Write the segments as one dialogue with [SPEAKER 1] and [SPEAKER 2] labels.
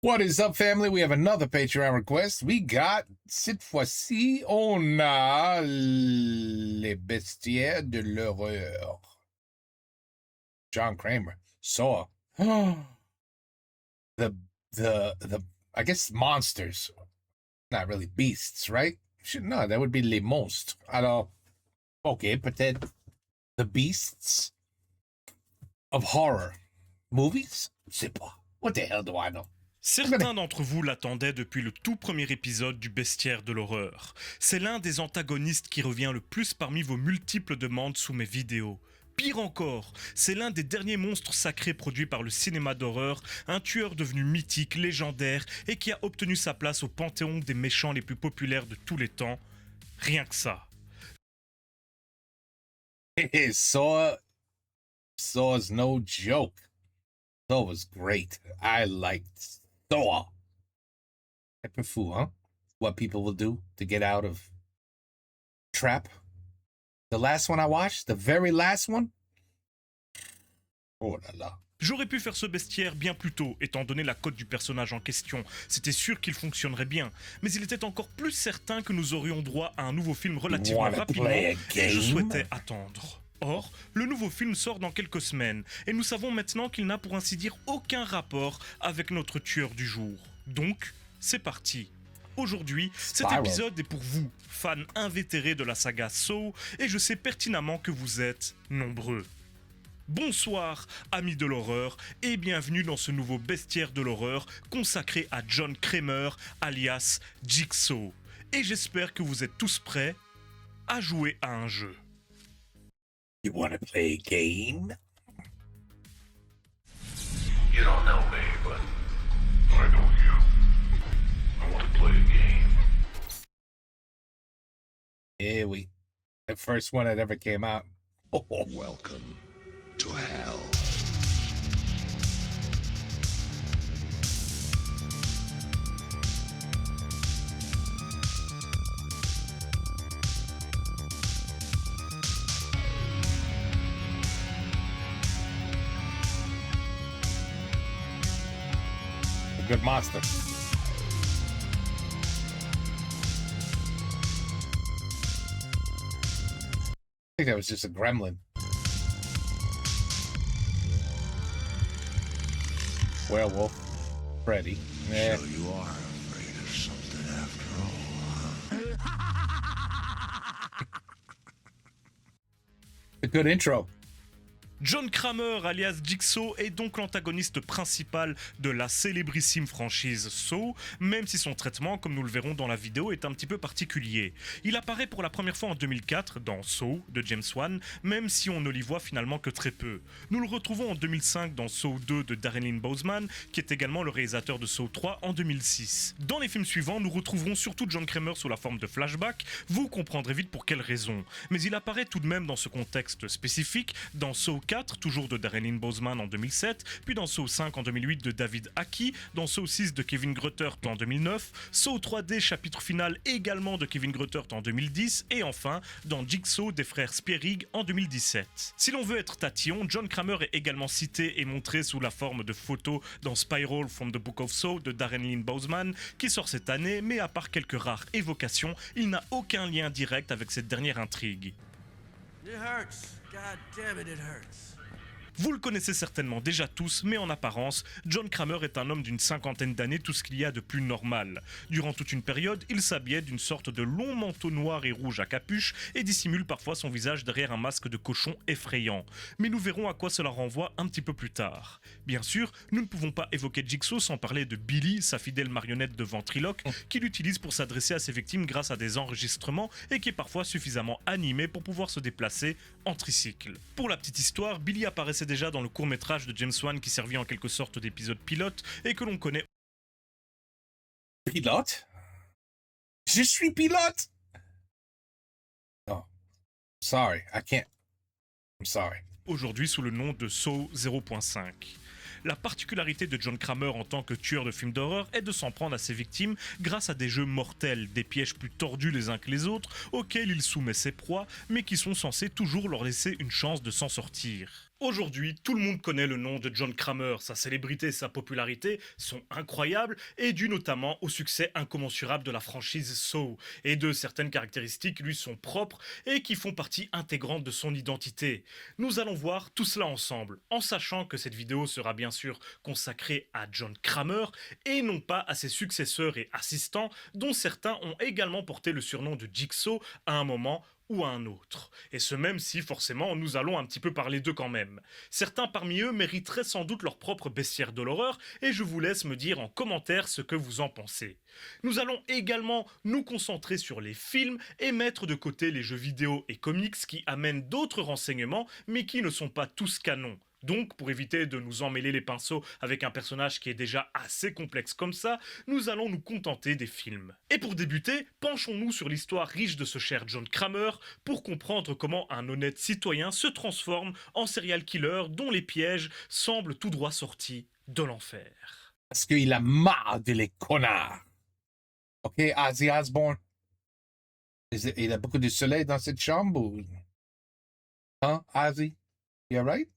[SPEAKER 1] What is up, family? We have another Patreon request. We got, cette fois-ci, on a Les Bestiaires de l'Horreur. John Kramer saw the I guess monsters, not really beasts, right? No, that would be les monstres. Alors, okay, peut-être the beasts of horror movies. Je sais pas. What the hell do I know?
[SPEAKER 2] Certains d'entre vous l'attendaient depuis le tout premier épisode du Bestiaire de l'Horreur. C'est l'un des antagonistes qui revient le plus parmi vos multiples demandes sous mes vidéos. Pire encore, c'est l'un des derniers monstres sacrés produits par le cinéma d'horreur, un tueur devenu mythique, légendaire et qui a obtenu sa place au panthéon des méchants les plus populaires de tous les temps. Rien que ça.
[SPEAKER 1] Saw's no joke. Saw was great. I liked Saw. Type of fool, huh? What people will do to get out of trap. The last one I watched, the very last one. Oh là là.
[SPEAKER 2] J'aurais pu faire ce bestiaire bien plus tôt, étant donné la cote du personnage en question. C'était sûr qu'il fonctionnerait bien, mais il était encore plus certain que nous aurions droit à un nouveau film relativement rapidement, et je souhaitais attendre. Or, le nouveau film sort dans quelques semaines, et nous savons maintenant qu'il n'a pour ainsi dire aucun rapport avec notre tueur du jour. Donc, c'est parti. Aujourd'hui, cet épisode est pour vous, fans invétérés de la saga Saw, et je sais pertinemment que vous êtes nombreux. Bonsoir, amis de l'horreur, et bienvenue dans ce nouveau bestiaire de l'horreur consacré à John Kramer, alias Jigsaw. Et j'espère que vous êtes tous prêts à jouer à un jeu.
[SPEAKER 1] You wanna play a game?
[SPEAKER 3] You don't know me, but I know you. I want to play a game.
[SPEAKER 1] Yeah, the first one that ever came out. Oh.
[SPEAKER 3] Welcome to hell.
[SPEAKER 1] A good monster. I think that was just a gremlin. Werewolf. Freddy. Yeah.
[SPEAKER 3] So you are afraid of something after all, huh?
[SPEAKER 1] A good intro.
[SPEAKER 2] John Kramer, alias Jigsaw, est donc l'antagoniste principal de la célébrissime franchise Saw, même si son traitement, comme nous le verrons dans la vidéo, est un petit peu particulier. Il apparaît pour la première fois en 2004 dans Saw de James Wan, même si on ne l'y voit finalement que très peu. Nous le retrouvons en 2005 dans Saw 2 de Darren Lynn Bousman, qui est également le réalisateur de Saw 3 en 2006. Dans les films suivants, nous retrouverons surtout John Kramer sous la forme de flashback, vous comprendrez vite pour quelle raison. Mais il apparaît tout de même dans ce contexte spécifique, dans Saw 4, toujours de Darren Lynn Bousman en 2007, puis dans Saw 5 en 2008 de David Aki, dans Saw 6 de Kevin Gruttert en 2009, Saw 3D chapitre final également de Kevin Gruttert en 2010, et enfin dans Jigsaw des frères Spierig en 2017. Si l'on veut être tatillon, John Kramer est également cité et montré sous la forme de photos dans Spiral from the Book of Saw de Darren Lynn Bousman, qui sort cette année, mais à part quelques rares évocations, il n'a aucun lien direct avec cette dernière intrigue.
[SPEAKER 4] It hurts. God damn it, it hurts.
[SPEAKER 2] Vous le connaissez certainement déjà tous, mais en apparence, John Kramer est un homme d'une cinquantaine d'années, tout ce qu'il y a de plus normal. Durant toute une période, il s'habillait d'une sorte de long manteau noir et rouge à capuche et dissimule parfois son visage derrière un masque de cochon effrayant. Mais nous verrons à quoi cela renvoie un petit peu plus tard. Bien sûr, nous ne pouvons pas évoquer Jigsaw sans parler de Billy, sa fidèle marionnette de ventriloque, qu'il utilise pour s'adresser à ses victimes grâce à des enregistrements et qui est parfois suffisamment animé pour pouvoir se déplacer en tricycle. Pour la petite histoire, Billy apparaissait déjà dans le court-métrage de James Wan qui servit en quelque sorte d'épisode pilote et que l'on connaît.
[SPEAKER 1] Pilote? Je suis pilote! Oh. Sorry, I can't. I'm sorry.
[SPEAKER 2] Aujourd'hui sous le nom de Saw 0.5. La particularité de John Kramer en tant que tueur de films d'horreur est de s'en prendre à ses victimes grâce à des jeux mortels, des pièges plus tordus les uns que les autres, auxquels il soumet ses proies, mais qui sont censés toujours leur laisser une chance de s'en sortir. Aujourd'hui, tout le monde connaît le nom de John Kramer. Sa célébrité et sa popularité sont incroyables et dues notamment au succès incommensurable de la franchise Saw et de certaines caractéristiques qui lui sont propres et qui font partie intégrante de son identité. Nous allons voir tout cela ensemble, en sachant que cette vidéo sera bien sûr consacrée à John Kramer et non pas à ses successeurs et assistants dont certains ont également porté le surnom de Jigsaw à un moment ou à un autre. Et ce même si, forcément, nous allons un petit peu parler d'eux quand même. Certains parmi eux mériteraient sans doute leur propre bestiaire de l'horreur, et je vous laisse me dire en commentaire ce que vous en pensez. Nous allons également nous concentrer sur les films et mettre de côté les jeux vidéo et comics qui amènent d'autres renseignements, mais qui ne sont pas tous canons. Donc, pour éviter de nous emmêler les pinceaux avec un personnage qui est déjà assez complexe comme ça, nous allons nous contenter des films. Et pour débuter, penchons-nous sur l'histoire riche de ce cher John Kramer pour comprendre comment un honnête citoyen se transforme en serial killer dont les pièges semblent tout droit sortis de l'enfer.
[SPEAKER 1] Parce qu'il a marre de les connards. OK, Ozzy Osbourne? Il a beaucoup de soleil dans cette chambre ou... Hein, Ozzy? You alright?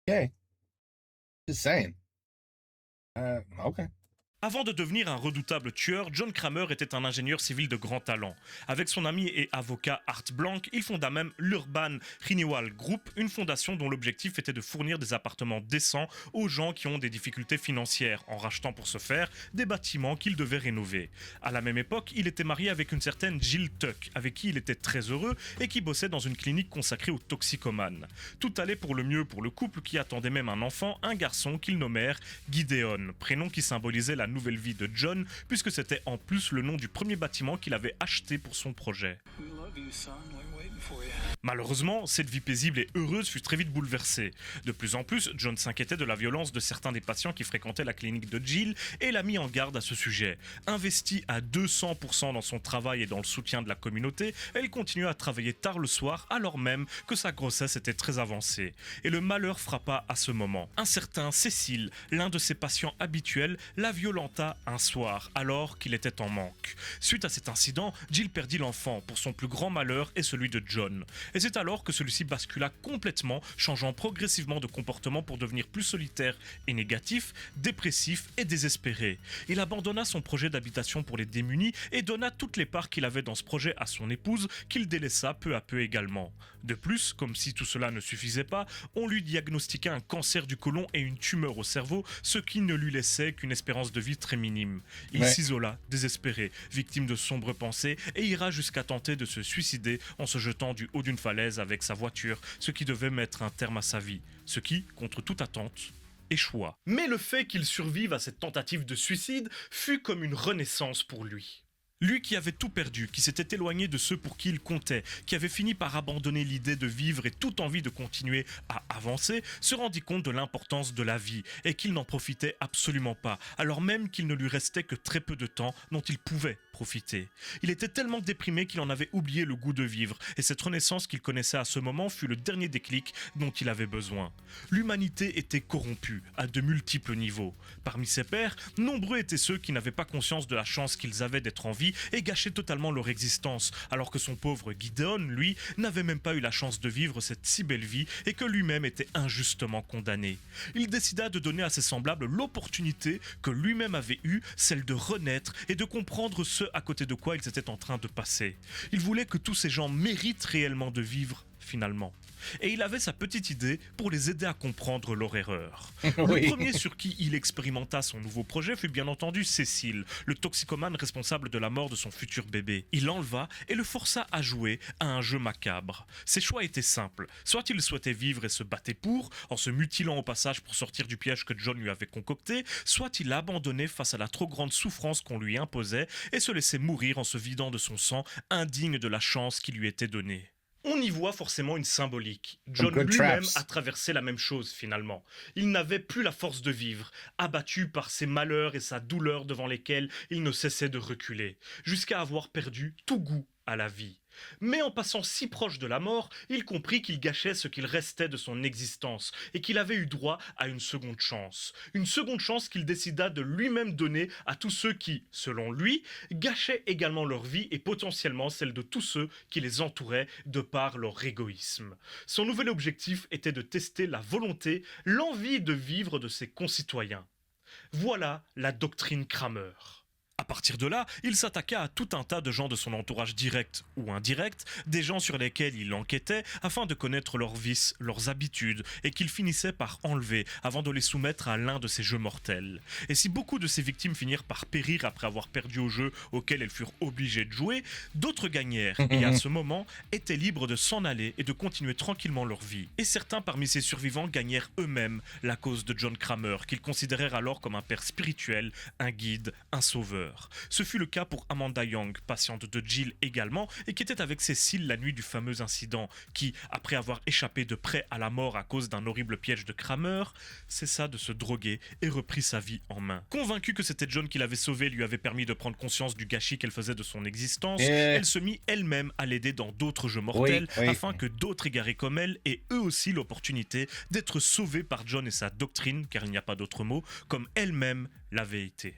[SPEAKER 1] Okay. Just saying. Okay.
[SPEAKER 2] Avant de devenir un redoutable tueur, John Kramer était un ingénieur civil de grand talent. Avec son ami et avocat Art Blanc, il fonda même l'Urban Renewal Group, une fondation dont l'objectif était de fournir des appartements décents aux gens qui ont des difficultés financières, en rachetant pour ce faire des bâtiments qu'il devait rénover. À la même époque, il était marié avec une certaine Jill Tuck, avec qui il était très heureux et qui bossait dans une clinique consacrée aux toxicomanes. Tout allait pour le mieux pour le couple qui attendait même un enfant, un garçon qu'ils nommèrent Gideon, prénom qui symbolisait la nouvelle vie de John, puisque c'était en plus le nom du premier bâtiment qu'il avait acheté pour son projet. Malheureusement, cette vie paisible et heureuse fut très vite bouleversée. De plus en plus, John s'inquiétait de la violence de certains des patients qui fréquentaient la clinique de Jill et l'a mis en garde à ce sujet. Investie à 200% dans son travail et dans le soutien de la communauté, elle continuait à travailler tard le soir alors même que sa grossesse était très avancée. Et le malheur frappa à ce moment. Un certain Cécile, l'un de ses patients habituels, la violenta un soir alors qu'il était en manque. Suite à cet incident, Jill perdit l'enfant pour son plus grand malheur et celui de John. Et c'est alors que celui-ci bascula complètement, changeant progressivement de comportement pour devenir plus solitaire et négatif, dépressif et désespéré. Il abandonna son projet d'habitation pour les démunis et donna toutes les parts qu'il avait dans ce projet à son épouse, qu'il délaissa peu à peu également. De plus, comme si tout cela ne suffisait pas, on lui diagnostiqua un cancer du côlon et une tumeur au cerveau, ce qui ne lui laissait qu'une espérance de vie très minime. Il s'isola, désespéré, victime de sombres pensées, et ira jusqu'à tenter de se suicider en se jetant du haut d'une falaise avec sa voiture, ce qui devait mettre un terme à sa vie, ce qui, contre toute attente, échoua. Mais le fait qu'il survive à cette tentative de suicide fut comme une renaissance pour lui. Lui qui avait tout perdu, qui s'était éloigné de ceux pour qui il comptait, qui avait fini par abandonner l'idée de vivre et toute envie de continuer à avancer, se rendit compte de l'importance de la vie et qu'il n'en profitait absolument pas, alors même qu'il ne lui restait que très peu de temps dont il pouvait profiter. Il était tellement déprimé qu'il en avait oublié le goût de vivre, et cette renaissance qu'il connaissait à ce moment fut le dernier déclic dont il avait besoin. L'humanité était corrompue à de multiples niveaux. Parmi ses pairs, nombreux étaient ceux qui n'avaient pas conscience de la chance qu'ils avaient d'être en vie et gâchaient totalement leur existence, alors que son pauvre Gideon, lui, n'avait même pas eu la chance de vivre cette si belle vie et que lui-même était injustement condamné. Il décida de donner à ses semblables l'opportunité que lui-même avait eue, celle de renaître et de comprendre ce à côté de quoi ils étaient en train de passer. Il voulait que tous ces gens méritent réellement de vivre, finalement. Et il avait sa petite idée pour les aider à comprendre leur erreur.
[SPEAKER 1] Oui.
[SPEAKER 2] Le premier sur qui il expérimenta son nouveau projet fut bien entendu Cécile, le toxicomane responsable de la mort de son futur bébé. Il l'enleva et le força à jouer à un jeu macabre. Ses choix étaient simples. Soit il souhaitait vivre et se battait pour, en se mutilant au passage pour sortir du piège que John lui avait concocté, soit il abandonnait face à la trop grande souffrance qu'on lui imposait et se laissait mourir en se vidant de son sang, indigne de la chance qui lui était donnée. On y voit forcément une symbolique. John
[SPEAKER 1] Good
[SPEAKER 2] lui-même
[SPEAKER 1] traps.
[SPEAKER 2] a traversé la même chose finalement. Il n'avait plus la force de vivre, abattu par ses malheurs et sa douleur devant lesquels il ne cessait de reculer, jusqu'à avoir perdu tout goût à la vie. Mais en passant si proche de la mort, il comprit qu'il gâchait ce qu'il restait de son existence et qu'il avait eu droit à une seconde chance. Une seconde chance qu'il décida de lui-même donner à tous ceux qui, selon lui, gâchaient également leur vie et potentiellement celle de tous ceux qui les entouraient de par leur égoïsme. Son nouvel objectif était de tester la volonté, l'envie de vivre de ses concitoyens. Voilà la doctrine Kramer. À partir de là, il s'attaqua à tout un tas de gens de son entourage direct ou indirect, des gens sur lesquels il enquêtait afin de connaître leurs vices, leurs habitudes, et qu'il finissait par enlever avant de les soumettre à l'un de ses jeux mortels. Et si beaucoup de ses victimes finirent par périr après avoir perdu au jeu auquel elles furent obligées de jouer, d'autres gagnèrent, et à ce moment, étaient libres de s'en aller et de continuer tranquillement leur vie. Et certains parmi ces survivants gagnèrent eux-mêmes la cause de John Kramer, qu'ils considérèrent alors comme un père spirituel, un guide, un sauveur. Ce fut le cas pour Amanda Young, patiente de Jill également, et qui était avec Cécile la nuit du fameux incident, qui, après avoir échappé de près à la mort à cause d'un horrible piège de Kramer, cessa de se droguer et reprit sa vie en main. Convaincue que c'était John qui l'avait sauvée, lui avait permis de prendre conscience du gâchis qu'elle faisait de son existence, elle se mit elle-même à l'aider dans d'autres jeux mortels, afin que d'autres égarés comme elle aient eux aussi l'opportunité d'être sauvés par John et sa doctrine, car il n'y a pas d'autre mot, comme elle-même l'avait été.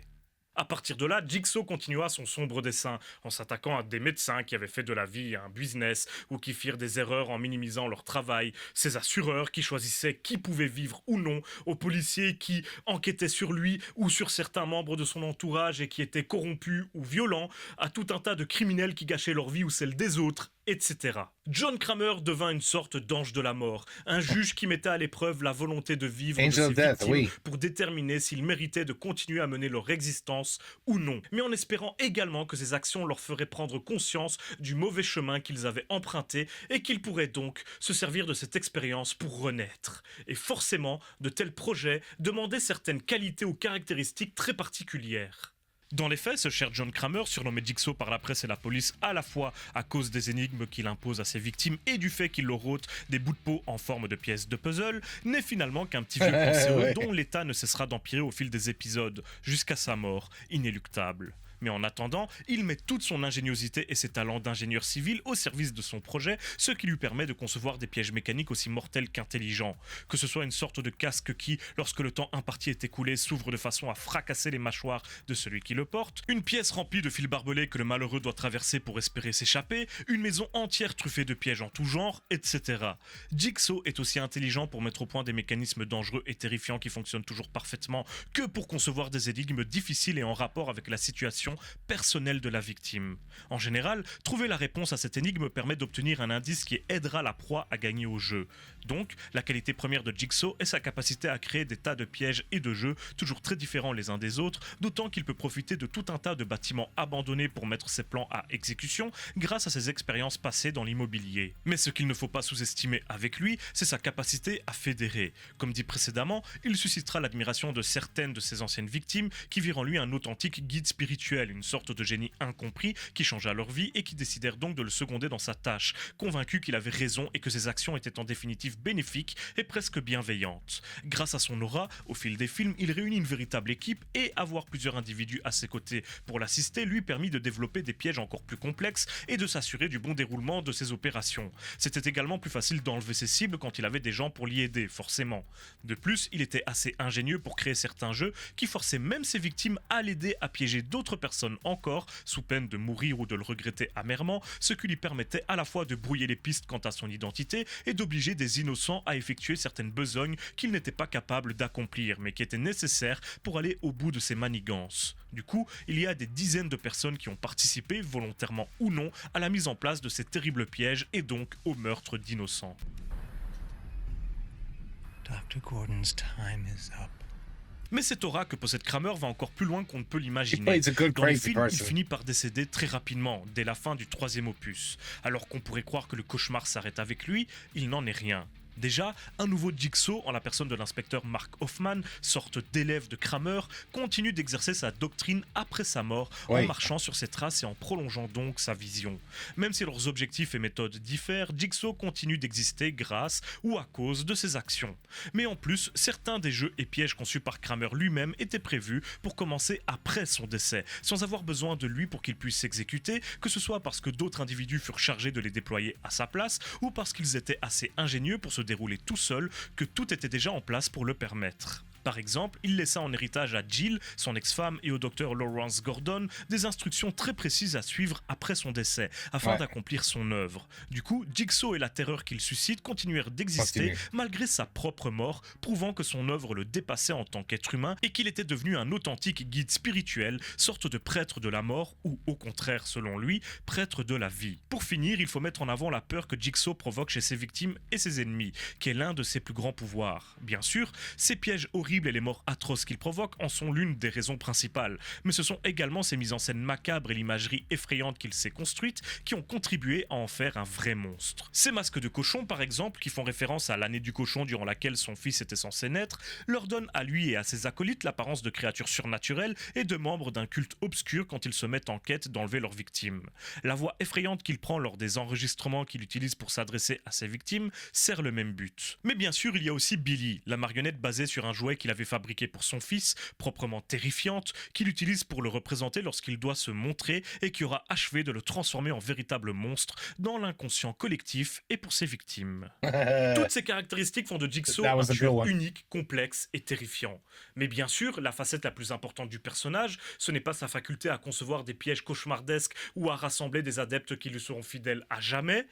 [SPEAKER 2] À partir de là, Jigsaw continua son sombre dessein, en s'attaquant à des médecins qui avaient fait de la vie un business ou qui firent des erreurs en minimisant leur travail, ses assureurs qui choisissaient qui pouvait vivre ou non, aux policiers qui enquêtaient sur lui ou sur certains membres de son entourage et qui étaient corrompus ou violents, à tout un tas de criminels qui gâchaient leur vie ou celle des autres, etc. John Kramer devint une sorte d'ange de la mort, un juge qui mettait à l'épreuve la volonté de vivre de ses victimes pour déterminer s'ils méritaient de continuer à mener leur existence ou non, mais en espérant également que ces actions leur feraient prendre conscience du mauvais chemin qu'ils avaient emprunté et qu'ils pourraient donc se servir de cette expérience pour renaître. Et forcément, de tels projets demandaient certaines qualités ou caractéristiques très particulières. Dans les faits, ce cher John Kramer, surnommé Jigsaw par la presse et la police à la fois à cause des énigmes qu'il impose à ses victimes et du fait qu'il leur ôte des bouts de peau en forme de pièces de puzzle, n'est finalement qu'un petit vieux cancéreux dont l'état ne cessera d'empirer au fil des épisodes, jusqu'à sa mort, inéluctable. Mais en attendant, il met toute son ingéniosité et ses talents d'ingénieur civil au service de son projet, ce qui lui permet de concevoir des pièges mécaniques aussi mortels qu'intelligents. Que ce soit une sorte de casque qui, lorsque le temps imparti est écoulé, s'ouvre de façon à fracasser les mâchoires de celui qui le porte, une pièce remplie de fils barbelés que le malheureux doit traverser pour espérer s'échapper, une maison entière truffée de pièges en tout genre, etc. Jigsaw est aussi intelligent pour mettre au point des mécanismes dangereux et terrifiants qui fonctionnent toujours parfaitement que pour concevoir des énigmes difficiles et en rapport avec la situation personnelle de la victime. En général, trouver la réponse à cette énigme permet d'obtenir un indice qui aidera la proie à gagner au jeu. Donc, la qualité première de Jigsaw est sa capacité à créer des tas de pièges et de jeux toujours très différents les uns des autres, d'autant qu'il peut profiter de tout un tas de bâtiments abandonnés pour mettre ses plans à exécution grâce à ses expériences passées dans l'immobilier. Mais ce qu'il ne faut pas sous-estimer avec lui, c'est sa capacité à fédérer. Comme dit précédemment, il suscitera l'admiration de certaines de ses anciennes victimes qui virent en lui un authentique guide spirituel, une sorte de génie incompris qui changea leur vie et qui décidèrent donc de le seconder dans sa tâche, convaincus qu'il avait raison et que ses actions étaient en définitive bénéfiques et presque bienveillantes. Grâce à son aura, au fil des films, il réunit une véritable équipe et avoir plusieurs individus à ses côtés pour l'assister lui permit de développer des pièges encore plus complexes et de s'assurer du bon déroulement de ses opérations. C'était également plus facile d'enlever ses cibles quand il avait des gens pour l'y aider, forcément. De plus, il était assez ingénieux pour créer certains jeux qui forçaient même ses victimes à l'aider à piéger d'autres personnes encore, sous peine de mourir ou de le regretter amèrement, ce qui lui permettait à la fois de brouiller les pistes quant à son identité et d'obliger des innocents à effectuer certaines besognes qu'il n'était pas capable d'accomplir, mais qui étaient nécessaires pour aller au bout de ses manigances. Du coup, il y a des dizaines de personnes qui ont participé, volontairement ou non, à la mise en place de ces terribles pièges et donc au meurtre d'innocents.
[SPEAKER 5] Dr. Gordon's time is up.
[SPEAKER 2] Mais cette aura que possède Kramer va encore plus loin qu'on ne peut l'imaginer. Dans les films, il finit par décéder très rapidement, dès la fin du 3e opus. Alors qu'on pourrait croire que le cauchemar s'arrête avec lui, il n'en est rien. Déjà, un nouveau Jigsaw, en la personne de l'inspecteur Mark Hoffman, sorte d'élève de Kramer, continue d'exercer sa doctrine après sa mort, en
[SPEAKER 1] Oui.
[SPEAKER 2] marchant sur ses traces et en prolongeant donc sa vision. Même si leurs objectifs et méthodes diffèrent, Jigsaw continue d'exister grâce ou à cause de ses actions. Mais en plus, certains des jeux et pièges conçus par Kramer lui-même étaient prévus pour commencer après son décès, sans avoir besoin de lui pour qu'il puisse s'exécuter, que ce soit parce que d'autres individus furent chargés de les déployer à sa place, ou parce qu'ils étaient assez ingénieux pour se dérouler tout seul, que tout était déjà en place pour le permettre. Par exemple, il laissa en héritage à Jill, son ex-femme, et au docteur Lawrence Gordon des instructions très précises à suivre après son décès, afin
[SPEAKER 1] Ouais.
[SPEAKER 2] d'accomplir son œuvre. Du coup, Jigsaw et la terreur qu'il suscite continuèrent d'exister
[SPEAKER 1] Continue.
[SPEAKER 2] malgré sa propre mort, prouvant que son œuvre le dépassait en tant qu'être humain et qu'il était devenu un authentique guide spirituel, sorte de prêtre de la mort ou, au contraire, selon lui, prêtre de la vie. Pour finir, il faut mettre en avant la peur que Jigsaw provoque chez ses victimes et ses ennemis, qui est l'un de ses plus grands pouvoirs. Bien sûr, ces pièges horribles et les morts atroces qu'il provoque en sont l'une des raisons principales, mais ce sont également ses mises en scène macabres et l'imagerie effrayante qu'il s'est construite qui ont contribué à en faire un vrai monstre. Ces masques de cochon, par exemple, qui font référence à l'année du cochon durant laquelle son fils était censé naître, leur donnent à lui et à ses acolytes l'apparence de créatures surnaturelles et de membres d'un culte obscur quand ils se mettent en quête d'enlever leurs victimes. La voix effrayante qu'il prend lors des enregistrements qu'il utilise pour s'adresser à ses victimes sert le même but. Mais bien sûr, il y a aussi Billy, la marionnette basée sur un jouet qu'il avait fabriqué pour son fils, proprement terrifiante, qu'il utilise pour le représenter lorsqu'il doit se montrer et qui aura achevé de le transformer en véritable monstre dans l'inconscient collectif et pour ses victimes. Toutes ces caractéristiques font de Jigsaw
[SPEAKER 1] That
[SPEAKER 2] un
[SPEAKER 1] was a good
[SPEAKER 2] tueur
[SPEAKER 1] one.
[SPEAKER 2] unique, complexe et terrifiant. Mais bien sûr, la facette la plus importante du personnage, ce n'est pas sa faculté à concevoir des pièges cauchemardesques ou à rassembler des adeptes qui lui seront fidèles à jamais,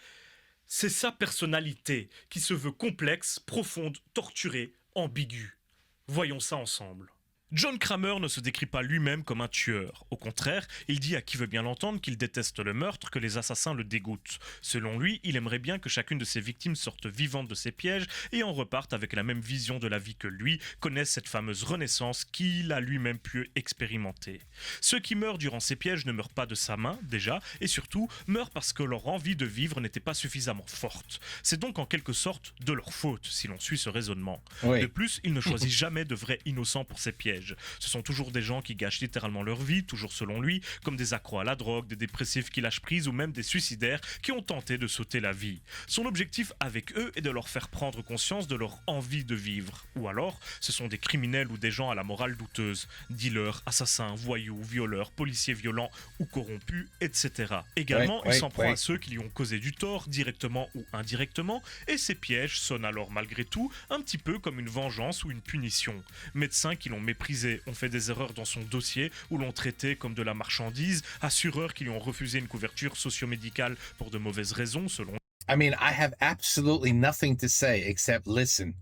[SPEAKER 2] c'est sa personnalité qui se veut complexe, profonde, torturée, ambiguë. Voyons ça ensemble. John Kramer ne se décrit pas lui-même comme un tueur. Au contraire, il dit à qui veut bien l'entendre qu'il déteste le meurtre, que les assassins le dégoûtent. Selon lui, il aimerait bien que chacune de ses victimes sorte vivante de ses pièges et en reparte avec la même vision de la vie que lui, connaisse cette fameuse renaissance qu'il a lui-même pu expérimenter. Ceux qui meurent durant ces pièges ne meurent pas de sa main, déjà, et surtout, meurent parce que leur envie de vivre n'était pas suffisamment forte. C'est donc en quelque sorte de leur faute, si l'on suit ce raisonnement.
[SPEAKER 1] Oui.
[SPEAKER 2] De plus, il ne choisit jamais de vrais innocents pour ses pièges. Ce sont toujours des gens qui gâchent littéralement leur vie, toujours selon lui, comme des accros à la drogue, des dépressifs qui lâchent prise ou même des suicidaires qui ont tenté de sauter la vie. Son objectif avec eux est de leur faire prendre conscience de leur envie de vivre. Ou alors, ce sont des criminels ou des gens à la morale douteuse, dealers, assassins, voyous, violeurs, policiers violents ou corrompus, etc. Également, il s'en prend à ceux qui lui ont causé du tort, directement ou indirectement, et ces pièges sonnent alors malgré tout un petit peu comme une vengeance ou une punition. Médecins qui l'ont méprisé, ont fait des erreurs dans son dossier ou l'ont traité comme de la marchandise, assureurs qui lui ont refusé une couverture socio-médicale pour de mauvaises raisons selon
[SPEAKER 1] I mean, I have absolutely nothing to say except listen,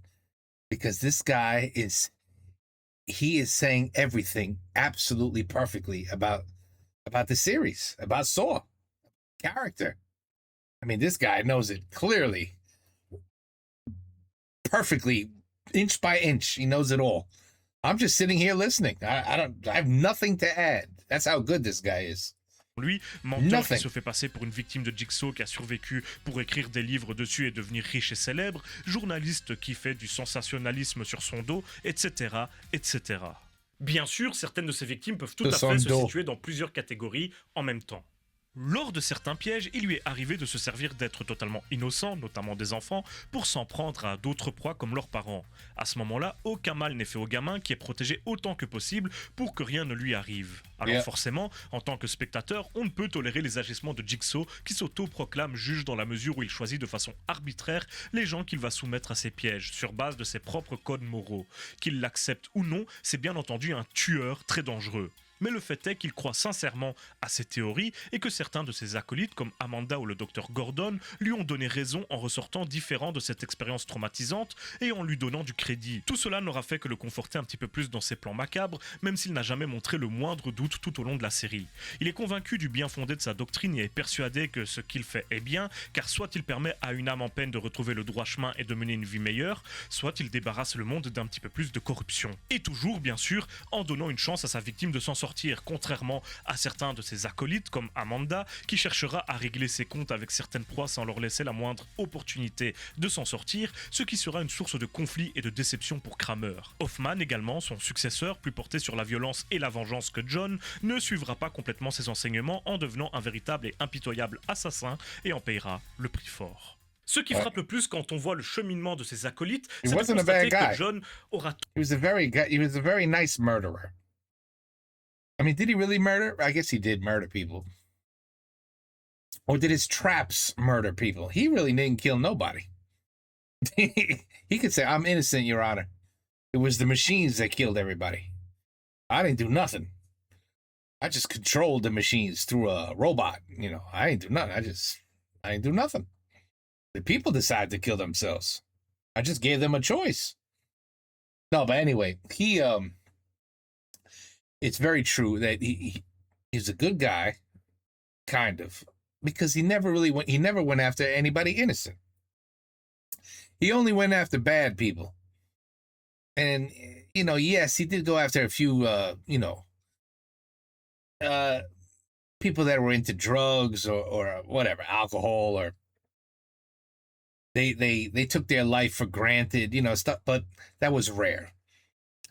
[SPEAKER 1] because this guy he is saying everything absolutely perfectly about the series, about Saw character. I mean, this guy knows it clearly, perfectly, inch by inch. He knows it all. I'm just sitting here listening. I have nothing to add. That's how good this guy is.
[SPEAKER 2] lui, menteur
[SPEAKER 1] Nothing.
[SPEAKER 2] qui se fait passer pour une victime de Jigsaw qui a survécu pour écrire des livres dessus et devenir riche et célèbre, journaliste qui fait du sensationnalisme sur son dos, etc., etc. Bien sûr, certaines de ces victimes peuvent tout
[SPEAKER 1] De
[SPEAKER 2] à
[SPEAKER 1] son
[SPEAKER 2] fait se
[SPEAKER 1] dos.
[SPEAKER 2] situer dans plusieurs catégories en même temps. Lors de certains pièges, il lui est arrivé de se servir d'êtres totalement innocents, notamment des enfants, pour s'en prendre à d'autres proies comme leurs parents. À ce moment-là, aucun mal n'est fait au gamin qui est protégé autant que possible pour que rien ne lui arrive. Alors
[SPEAKER 1] Yeah.
[SPEAKER 2] forcément, en tant que spectateur, on ne peut tolérer les agissements de Jigsaw qui s'auto-proclame juge dans la mesure où il choisit de façon arbitraire les gens qu'il va soumettre à ses pièges, sur base de ses propres codes moraux. Qu'il l'accepte ou non, c'est bien entendu un tueur très dangereux. Mais le fait est qu'il croit sincèrement à ses théories et que certains de ses acolytes, comme Amanda ou le docteur Gordon, lui ont donné raison en ressortant différents de cette expérience traumatisante et en lui donnant du crédit. Tout cela n'aura fait que le conforter un petit peu plus dans ses plans macabres, même s'il n'a jamais montré le moindre doute tout au long de la série. Il est convaincu du bien fondé de sa doctrine et est persuadé que ce qu'il fait est bien, car soit il permet à une âme en peine de retrouver le droit chemin et de mener une vie meilleure, soit il débarrasse le monde d'un petit peu plus de corruption. Et toujours, bien sûr, en donnant une chance à sa victime de s'en sortir. sortir, contrairement à certains de ses acolytes comme Amanda, qui cherchera à régler ses comptes avec certaines proies sans leur laisser la moindre opportunité de s'en sortir, ce qui sera une source de conflit et de déception pour Kramer. Hoffman également, son successeur, plus porté sur la violence et la vengeance que John, ne suivra pas complètement ses enseignements en devenant un véritable et impitoyable assassin et en payera le prix fort. Ce qui frappe le plus quand on voit le cheminement de ses acolytes,
[SPEAKER 1] He
[SPEAKER 2] c'est de
[SPEAKER 1] wasn't a
[SPEAKER 2] constater
[SPEAKER 1] bad guy.
[SPEAKER 2] que John aura
[SPEAKER 1] He was a very nice murderer. I mean, did he really murder? I guess he did murder people. Or did his traps murder people? He really didn't kill nobody. He could say, I'm innocent, Your Honor. It was the machines that killed everybody. I didn't do nothing. I just controlled the machines through a robot. You know, I ain't do nothing. I ain't do nothing. The people decided to kill themselves. I just gave them a choice. No, but anyway, it's very true that he's a good guy, kind of, because he never went after anybody innocent. He only went after bad people. And, you know, yes, he did go after a few, people that were into drugs or whatever, alcohol, or they took their life for granted, you know, stuff, but that was rare.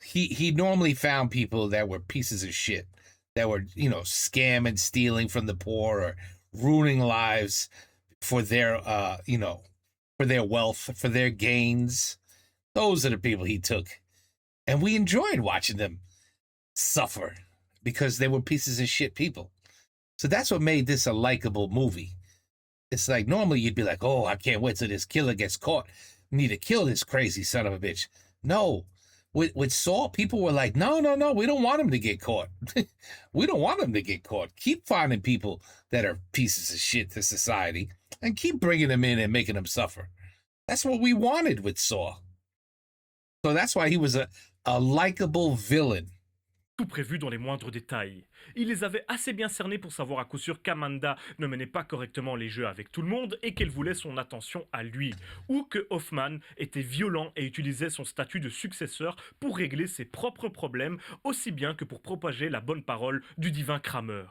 [SPEAKER 1] He normally found people that were pieces of shit, that were, you know, scamming, stealing from the poor, or ruining lives for their, for their wealth, for their gains. Those are the people he took. And we enjoyed watching them suffer because they were pieces of shit people. So that's what made this a likable movie. It's like, normally you'd be like, oh, I can't wait till this killer gets caught. We need to kill this crazy son of a bitch. No. With Saw, people were like, no, we don't want him to get caught. We don't want him to get caught. Keep finding people that are pieces of shit to society and keep bringing them in and making them suffer. That's what we wanted with Saw. So that's why he was a likable villain.
[SPEAKER 2] tout prévu dans les moindres détails. Il les avait assez bien cernés pour savoir à coup sûr qu'Amanda ne menait pas correctement les jeux avec tout le monde et qu'elle voulait son attention à lui, ou que Hoffman était violent et utilisait son statut de successeur pour régler ses propres problèmes, aussi bien que pour propager la bonne parole du divin Kramer.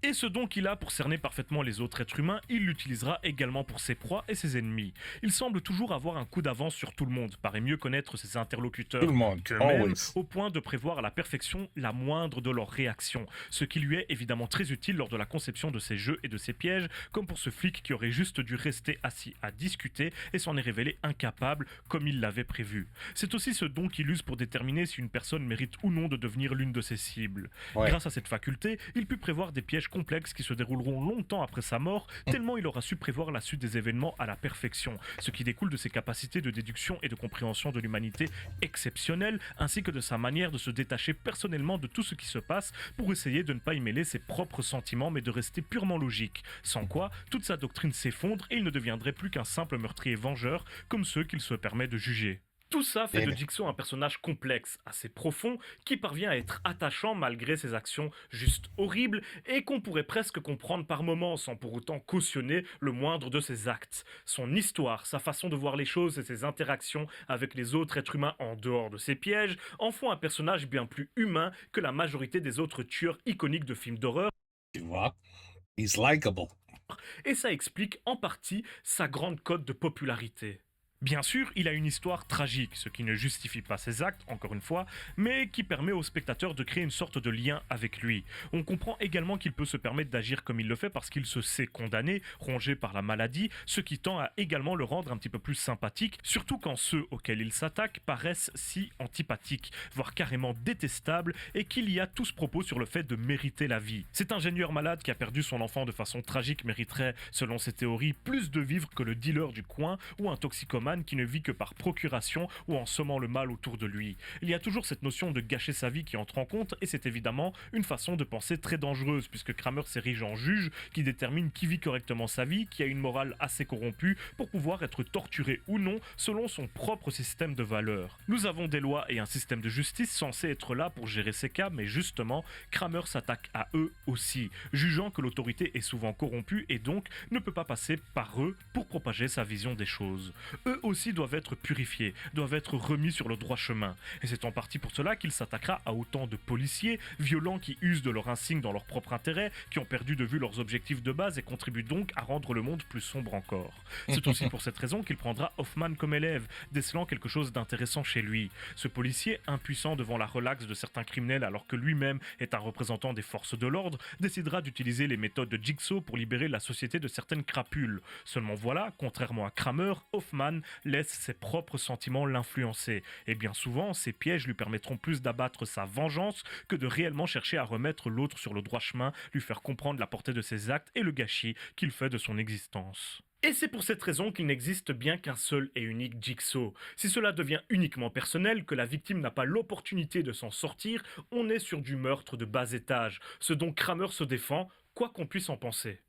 [SPEAKER 2] Et ce don qu'il a pour cerner parfaitement les autres êtres humains, il l'utilisera également pour ses proies et ses ennemis. Il semble toujours avoir un coup d'avance sur tout le monde, paraît mieux connaître ses interlocuteurs qu'eux-mêmes, au point de prévoir à la perfection la moindre de leurs réactions, ce qui lui est évidemment très utile lors de la conception de ses jeux et de ses pièges, comme pour ce flic qui aurait juste dû rester assis à discuter et s'en est révélé incapable comme il l'avait prévu. C'est aussi ce don qu'il use pour déterminer si une personne mérite ou non de devenir l'une de ses cibles. Grâce à cette faculté, il put prévoir des pièges complexes qui se dérouleront longtemps après sa mort, tellement il aura su prévoir la suite des événements à la perfection, ce qui découle de ses capacités de déduction et de compréhension de l'humanité exceptionnelles, ainsi que de sa manière de se détacher personnellement de tout ce qui se passe pour essayer de ne pas y mêler ses propres sentiments mais de rester purement logique, sans quoi toute sa doctrine s'effondre et il ne deviendrait plus qu'un simple meurtrier vengeur comme ceux qu'il se permet de juger. Tout ça fait de Jigsaw un personnage complexe, assez profond, qui parvient à être attachant malgré ses actions juste horribles et qu'on pourrait presque comprendre par moments sans pour autant cautionner le moindre de ses actes. Son histoire, sa façon de voir les choses et ses interactions avec les autres êtres humains en dehors de ses pièges en font un personnage bien plus humain que la majorité des autres tueurs iconiques de films d'horreur.
[SPEAKER 1] Tu vois, he's likable.
[SPEAKER 2] Et ça explique en partie sa grande cote de popularité. Bien sûr, il a une histoire tragique, ce qui ne justifie pas ses actes, encore une fois, mais qui permet au spectateur de créer une sorte de lien avec lui. On comprend également qu'il peut se permettre d'agir comme il le fait parce qu'il se sait condamné, rongé par la maladie, ce qui tend à également le rendre un petit peu plus sympathique, surtout quand ceux auxquels il s'attaque paraissent si antipathiques, voire carrément détestables, et qu'il y a tout ce propos sur le fait de mériter la vie. Cet ingénieur malade qui a perdu son enfant de façon tragique mériterait, selon ses théories, plus de vivre que le dealer du coin ou un toxicomane qui ne vit que par procuration ou en semant le mal autour de lui. Il y a toujours cette notion de gâcher sa vie qui entre en compte et c'est évidemment une façon de penser très dangereuse puisque Kramer s'érige en juge qui détermine qui vit correctement sa vie, qui a une morale assez corrompue pour pouvoir être torturé ou non selon son propre système de valeurs. Nous avons des lois et un système de justice censé être là pour gérer ces cas, mais justement, Kramer s'attaque à eux aussi, jugeant que l'autorité est souvent corrompue et donc ne peut pas passer par eux pour propager sa vision des choses. Eux eux aussi doivent être purifiés, doivent être remis sur le droit chemin. Et c'est en partie pour cela qu'il s'attaquera à autant de policiers, violents qui usent de leur insigne dans leur propre intérêt, qui ont perdu de vue leurs objectifs de base et contribuent donc à rendre le monde plus sombre encore. C'est aussi pour cette raison qu'il prendra Hoffman comme élève, décelant quelque chose d'intéressant chez lui. Ce policier, impuissant devant la relaxe de certains criminels alors que lui-même est un représentant des forces de l'ordre, décidera d'utiliser les méthodes de Jigsaw pour libérer la société de certaines crapules. Seulement voilà, contrairement à Kramer, Hoffman laisse ses propres sentiments l'influencer. Et bien souvent, ces pièges lui permettront plus d'abattre sa vengeance que de réellement chercher à remettre l'autre sur le droit chemin, lui faire comprendre la portée de ses actes et le gâchis qu'il fait de son existence. Et c'est pour cette raison qu'il n'existe bien qu'un seul et unique Jigsaw. Si cela devient uniquement personnel, que la victime n'a pas l'opportunité de s'en sortir, on est sur du meurtre de bas étage, ce dont Kramer se défend, quoi qu'on puisse en penser.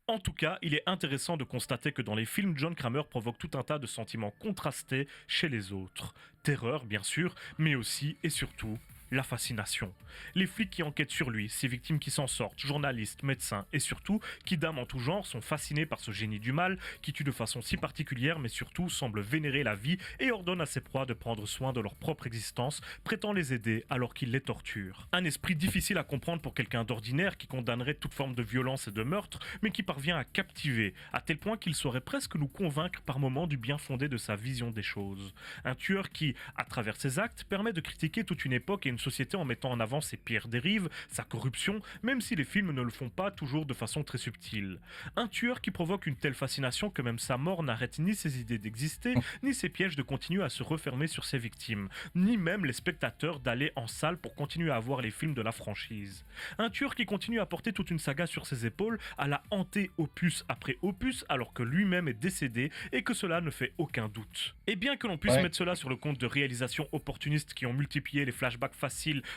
[SPEAKER 2] En tout cas, il est intéressant de constater que dans les films, John Kramer provoque tout un tas de sentiments contrastés chez les autres. Terreur, bien sûr, mais aussi et surtout la fascination. Les flics qui enquêtent sur lui, ses victimes qui s'en sortent, journalistes, médecins et surtout, qui dames en tout genre sont fascinés par ce génie du mal qui tue de façon si particulière mais surtout semble vénérer la vie et ordonne à ses proies de prendre soin de leur propre existence, prétend les aider alors qu'il les torture. Un esprit difficile à comprendre pour quelqu'un d'ordinaire qui condamnerait toute forme de violence et de meurtre mais qui parvient à captiver, à tel point qu'il saurait presque nous convaincre par moments du bien fondé de sa vision des choses. Un tueur qui, à travers ses actes, permet de critiquer toute une époque et une société en mettant en avant ses pires dérives, sa corruption, même si les films ne le font pas toujours de façon très subtile. Un tueur qui provoque une telle fascination que même sa mort n'arrête ni ses idées d'exister, ni ses pièges de continuer à se refermer sur ses victimes, ni même les spectateurs d'aller en salle pour continuer à voir les films de la franchise. Un tueur qui continue à porter toute une saga sur ses épaules, à la hanter opus après opus alors que lui-même est décédé et que cela ne fait aucun doute. Et bien que l'on puisse mettre cela sur le compte de réalisations opportunistes qui ont multiplié les flashbacks faciles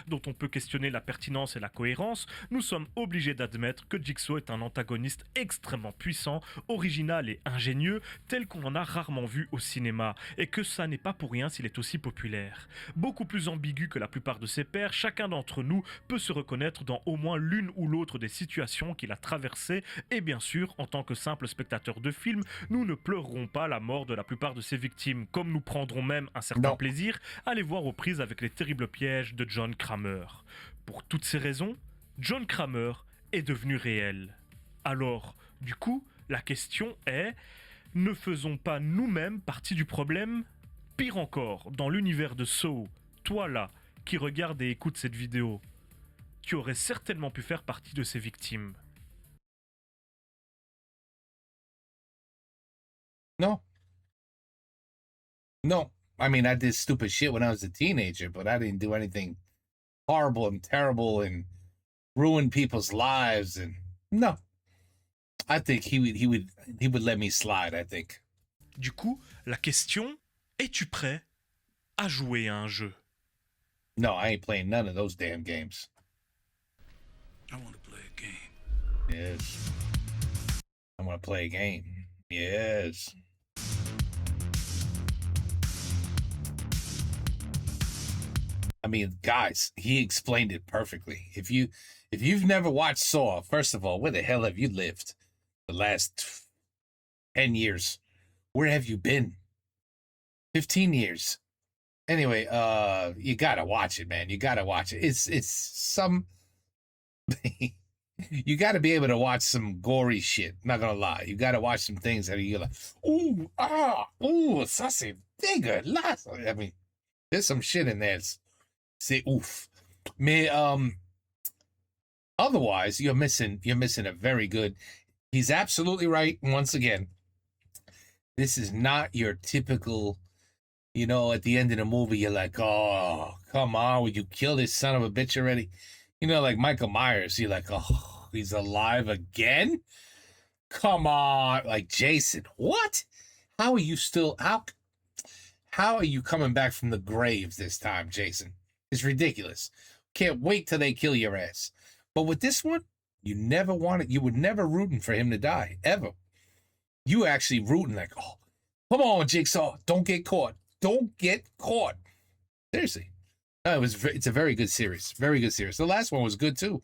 [SPEAKER 2] dont on peut questionner la pertinence et la cohérence, nous sommes obligés d'admettre que Jigsaw est un antagoniste extrêmement puissant, original et ingénieux, tel qu'on en a rarement vu au cinéma, et que ça n'est pas pour rien s'il est aussi populaire. Beaucoup plus ambigu que la plupart de ses pairs, chacun d'entre nous peut se reconnaître dans au moins l'une ou l'autre des situations qu'il a traversées, et bien sûr, en tant que simple spectateur de film, nous ne pleurerons pas la mort de la plupart de ses victimes, comme nous prendrons même un certain plaisir à les voir aux prises avec les terribles pièges de John Kramer. Pour toutes ces raisons, John Kramer est devenu réel. Alors, du coup, la question est, ne faisons pas nous-mêmes partie du problème? Pire encore, dans l'univers de Saw, toi là, qui regarde et écoute cette vidéo, tu aurais certainement pu faire partie de ces victimes.
[SPEAKER 1] No. No. I mean, I did stupid shit when I was a teenager, but I didn't do anything horrible and terrible and ruin people's lives. And no, I think he would let me slide. I think.
[SPEAKER 2] Du coup, la question, es-tu prêt à jouer à un jeu?
[SPEAKER 1] No, I ain't playing none of those damn games.
[SPEAKER 4] I want to play a game.
[SPEAKER 1] Yes. I want to play a game. Yes. I mean, guys, he explained it perfectly. If you've never watched Saw, first of all, where the hell have you lived the last 10 years? Where have you been? 15 years. Anyway, you gotta watch it, man. You gotta watch it. It's some you gotta be able to watch some gory shit. Not gonna lie. You gotta watch some things that you're like, ooh, sassy, digger, lots. I mean, there's some shit in there. C'est ouf. Mais otherwise, you're missing a very good. He's absolutely right. Once again, this is not your typical, you know, at the end of the movie, you're like, oh, come on, would you kill this son of a bitch already? You know, like Michael Myers, you're like, oh, he's alive again? Come on. Like Jason, what? How are you still, how are you coming back from the grave this time, Jason? It's ridiculous. Can't wait till they kill your ass. But with this one, you were never rooting for him to die, ever. You actually rooting like, oh, come on, Jigsaw, don't get caught. Don't get caught. Seriously. No, it's a very good series. Very good series. The last one was good too.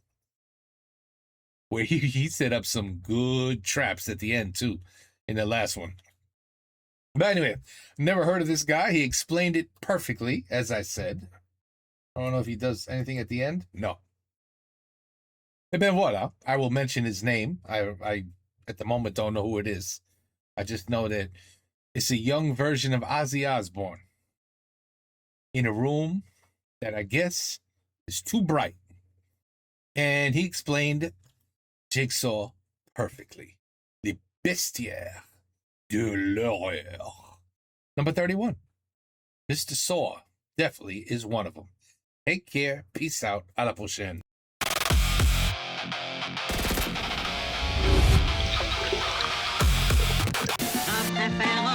[SPEAKER 1] Where he set up some good traps at the end too in the last one. But anyway, never heard of this guy. He explained it perfectly, as I said. I don't know if he does anything at the end. No. Et ben voilà. I will mention his name. I at the moment don't know who it is. I just know that it's a young version of Ozzy Osbourne in a room that I guess is too bright. And he explained Jigsaw perfectly. Le Bestiaire de l'Horreur. Number 31. Mr. Saw definitely is one of them. Take care. Peace out. À la prochaine.
[SPEAKER 6] Affaire